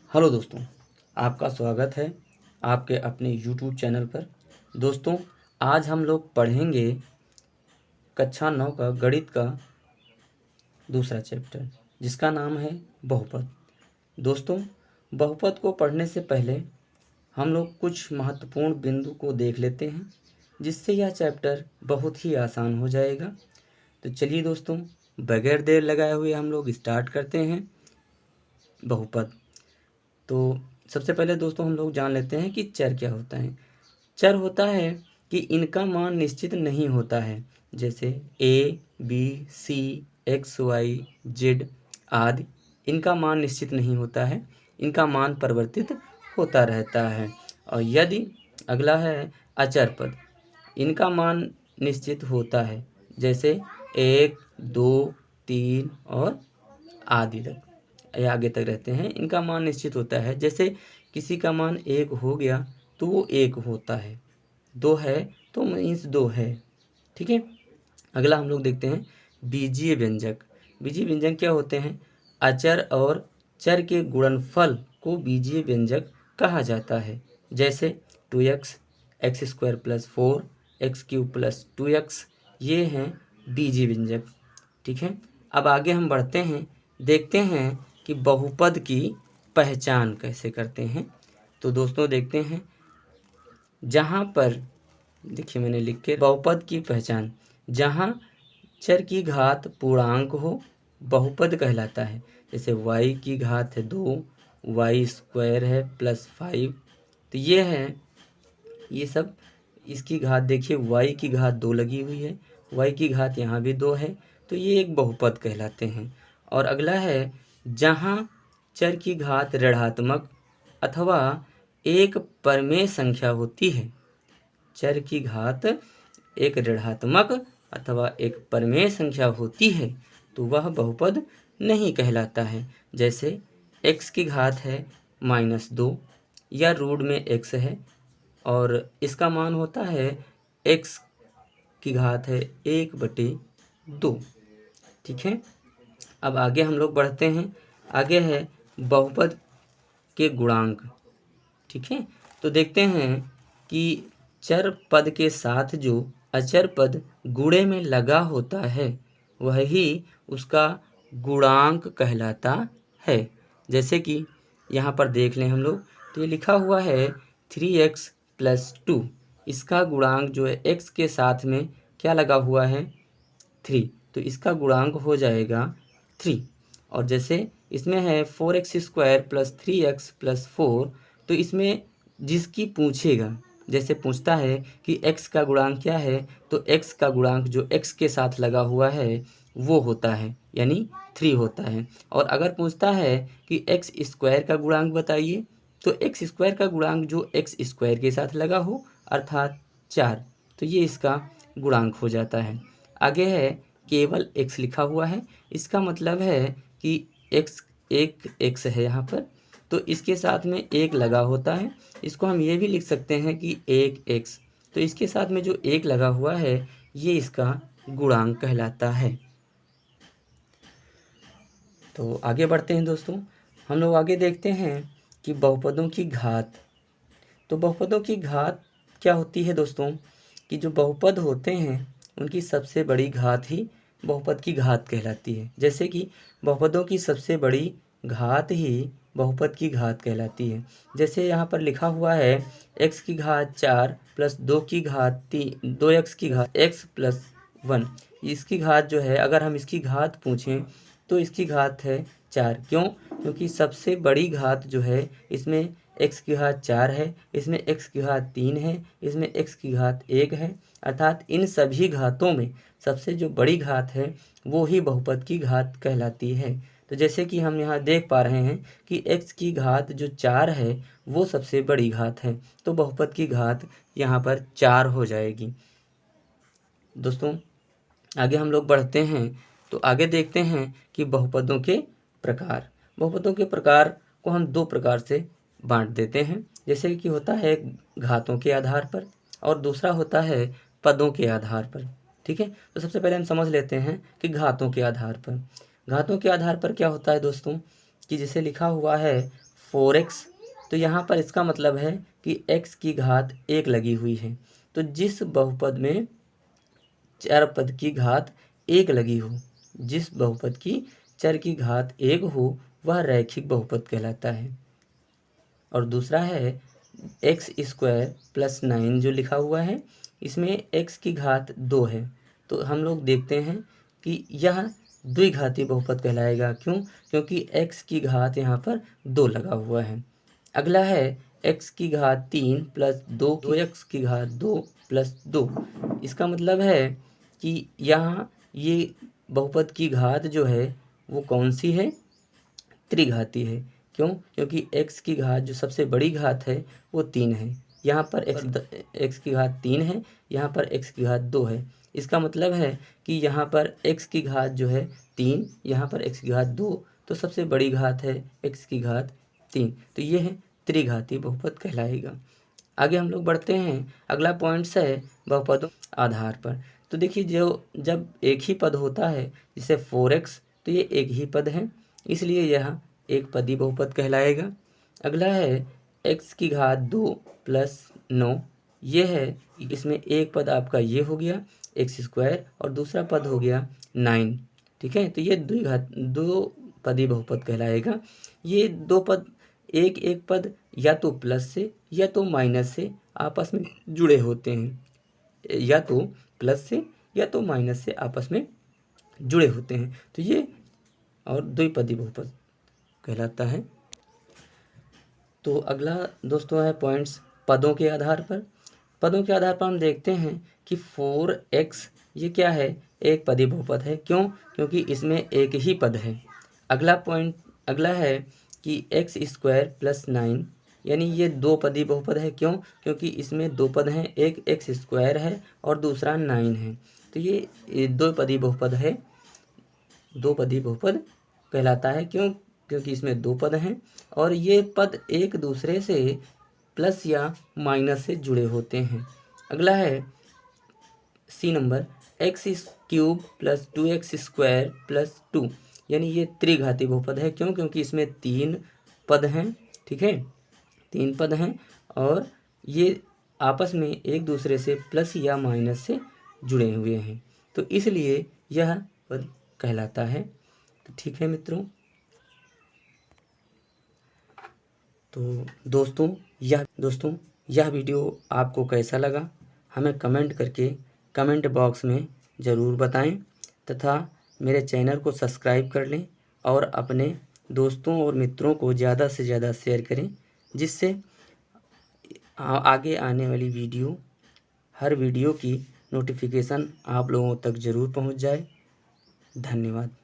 Hello दोस्तों, आपका स्वागत है आपके अपने यूट्यूब चैनल पर। दोस्तों, आज हम लोग पढ़ेंगे कक्षा 9 का गणित का दूसरा चैप्टर, जिसका नाम है बहुपद। दोस्तों, बहुपद को पढ़ने से पहले हम लोग कुछ महत्वपूर्ण बिंदु को देख लेते हैं, जिससे यह चैप्टर बहुत ही आसान हो जाएगा। तो चलिए दोस्तों, बगैर देर लगाए हुए हम लोग स्टार्ट करते हैं बहुपद। तो सबसे पहले दोस्तों हम लोग जान लेते हैं कि चर क्या होता है। चर होता है कि इनका मान निश्चित नहीं होता है, जैसे ए, बी, सी, एक्स, वाई, जेड आदि। इनका मान निश्चित नहीं होता है, इनका मान परिवर्तित होता रहता है। और यदि अगला है अचर पद, इनका मान निश्चित होता है, जैसे 1, 2, 3 और आदि तक या आगे तक रहते हैं। इनका मान निश्चित होता है, जैसे किसी का मान 1 हो गया तो वो 1 होता है, 2 है तो मीन्स 2 है। ठीक है। अगला हम लोग देखते हैं बीजीय व्यंजक। बीजीय व्यंजक क्या होते हैं? अचर और चर के गुणनफल को बीजीय व्यंजक कहा जाता है, जैसे 2x, x square plus 4, x cube plus 2x, ये हैं बीजीय व्यंजक। ठीक है। अब आगे हम बढ़ते हैं, देखते हैं कि बहुपद की पहचान कैसे करते हैं। तो दोस्तों देखते हैं, जहाँ पर देखिए मैंने लिख के बहुपद की पहचान, जहाँ चर की घात पूर्णांक हो बहुपद कहलाता है। जैसे y की घात है 2, वाई स्क्वायर है प्लस 5, तो ये है, ये सब इसकी घात देखिए y की घात 2 लगी हुई है, y की घात यहाँ भी 2 है, तो ये एक बहुपद कहलाते हैं। और अगला है जहाँ चर की घात ऋणात्मक अथवा एक परमेय संख्या होती है। चर की घात एक ऋणात्मक अथवा एक परमेय संख्या होती है तो वह बहुपद नहीं कहलाता है। जैसे x की घात है -2 या रूट में x है और इसका मान होता है x की घात है 1/2। ठीक है। अब आगे हम लोग बढ़ते हैं, आगे है बहुपद के गुणांक। ठीक है। तो देखते हैं कि चर पद के साथ जो अचर पद गुणे में लगा होता है वही उसका गुणांक कहलाता है। जैसे कि यहाँ पर देख लें हम लोग, तो ये लिखा हुआ है 3x प्लस 2, इसका गुणांक जो है x के साथ में क्या लगा हुआ है 3, तो इसका गुणांक हो जाएगा 3। और जैसे इसमें है 4x square plus 3x plus 4, तो इसमें जिसकी पूछेगा, जैसे पूछता है कि x का गुणांक क्या है, तो x का गुणांक जो x के साथ लगा हुआ है वो होता है, यानी 3 होता है। और अगर पूछता है कि x स्क्वायर का गुणांक बताइए, तो x स्क्वायर का गुणांक जो x स्क्वायर के साथ लगा हो अर्थात 4, तो ये इसका गुणांक हो जाता है। आगे है केवल x लिखा हुआ है, इसका मतलब है कि x एक x है यहाँ पर, तो इसके साथ में एक लगा होता है। इसको हम ये भी लिख सकते हैं कि एक x, तो इसके साथ में जो एक लगा हुआ है ये इसका गुणांक कहलाता है। तो आगे बढ़ते हैं दोस्तों, हम लोग आगे देखते हैं कि बहुपदों की घात। तो बहुपदों की घात क्या होती है दोस्तों, कि जो बहुपद होते हैं उनकी सबसे बड़ी घात ही बहुपद की घात कहलाती है। जैसे कि बहुपदों की सबसे बड़ी घात ही बहुपद की घात कहलाती है। जैसे यहाँ पर लिखा हुआ है x की घात 4 प्लस 2 की घात 3, 2x की घात x प्लस 1, इसकी घात जो है, अगर हम इसकी घात पूछें तो इसकी घात है 4। क्यों? क्योंकि सबसे बड़ी घात जो है इसमें x की घात 4 है, इसमें x की घात 3 है, इसमें x की घात 1 है, अर्थात इन सभी घातों में सबसे जो बड़ी घात है वो ही बहुपद की घात कहलाती है। तो जैसे कि हम यहाँ देख पा रहे हैं कि x की घात जो 4 है वो सबसे बड़ी घात है, तो बहुपद की घात यहाँ पर 4 हो जाएगी। दोस्तों आगे हम लोग बढ़ते हैं, तो आगे देखते हैं कि बहुपदों के प्रकार। बहुपदों के प्रकार को हम 2 प्रकार से बांट देते हैं, जैसे कि होता है घातों के आधार पर और दूसरा होता है पदों के आधार पर। ठीक है। तो सबसे पहले हम समझ लेते हैं कि घातों के आधार पर। घातों के आधार पर क्या होता है दोस्तों, कि जैसे लिखा हुआ है 4x, तो यहाँ पर इसका मतलब है कि x की घात 1 लगी हुई है। तो जिस बहुपद में चर पद की घात 1 लगी हो, जिस बहुपद की चर की घात 1 हो, वह रैखिक बहुपद कहलाता है। और दूसरा है एक्स स्क्वायर प्लस 9 जो लिखा हुआ है, इसमें x की घात 2 है, तो हम लोग देखते हैं कि यह द्विघाती बहुपद कहलाएगा। क्यों? क्योंकि x की घात यहाँ पर 2 लगा हुआ है। अगला है x की घात 3 प्लस 2x की घात 2 प्लस 2। इसका मतलब है कि यहाँ ये बहुपद की घात जो है वो कौन सी है? त्रिघाती है। क्यों? क्योंकि x की घात जो सबसे बड़ी घात है वो 3 है। यहाँ पर x की घात 3 है, यहाँ पर x की घात 2 है। इसका मतलब है कि यहाँ पर x की घात जो है 3, यहाँ पर x की घात 2, तो सबसे बड़ी घात है x की घात 3, तो ये है त्रिघाती बहुपद कहलाएगा। आगे हम लोग बढ़ते हैं। अगला पॉइंट्स है बहुपदों आधार पर। तो देखिए, जो जब एक ही पद होता है जैसे 4x, तो ये एक ही पद है, इसलिए यह एक पदी बहुपद कहलाएगा। अगला है x की घात 2 प्लस 9, ये है, इसमें एक पद आपका ये हो गया एक्स स्क्वायर और दूसरा पद हो गया 9। ठीक है, तो ये दो पदी बहुपद कहलाएगा। ये दो पद एक एक पद या तो प्लस से या तो माइनस से आपस में जुड़े होते हैं, या तो प्लस से या तो माइनस से आपस में जुड़े होते हैं, तो ये और द्विपदी बहुपद कहलाता है। तो अगला दोस्तों है पॉइंट्स पदों के आधार पर। पदों के आधार पर हम देखते हैं कि 4x ये क्या है? एक पदी बहुपद है। क्यों? क्योंकि इसमें एक ही पद है। अगला है कि एक्स स्क्वायर प्लस 9, यानी ये दो पदी बहुपद है। क्यों? क्योंकि इसमें दो पद हैं, एक एक्स स्क्वायर है और दूसरा 9 है, तो ये दो पदी बहुपद है, दो पदी बहुपद कहलाता है। क्यों? क्योंकि इसमें दो पद हैं और ये पद एक दूसरे से प्लस या माइनस से जुड़े होते हैं। अगला है C number, X cube plus 2x square plus 2, यानी ये त्रिघाती बहुपद है। क्यों? क्योंकि इसमें 3 पद हैं। ठीक है, 3 पद हैं और ये आपस में एक दूसरे से प्लस या माइनस से जुड़े हुए हैं, तो इसलिए यह पद कहलाता है। तो ठीक है मित्रों, तो दोस्तों यह वीडियो आपको कैसा लगा हमें कमेंट करके कमेंट बॉक्स में ज़रूर बताएं, तथा मेरे चैनल को सब्सक्राइब कर लें और अपने दोस्तों और मित्रों को ज़्यादा से ज़्यादा शेयर करें, जिससे आगे आने वाली हर वीडियो की नोटिफिकेशन आप लोगों तक ज़रूर पहुंच जाए। धन्यवाद।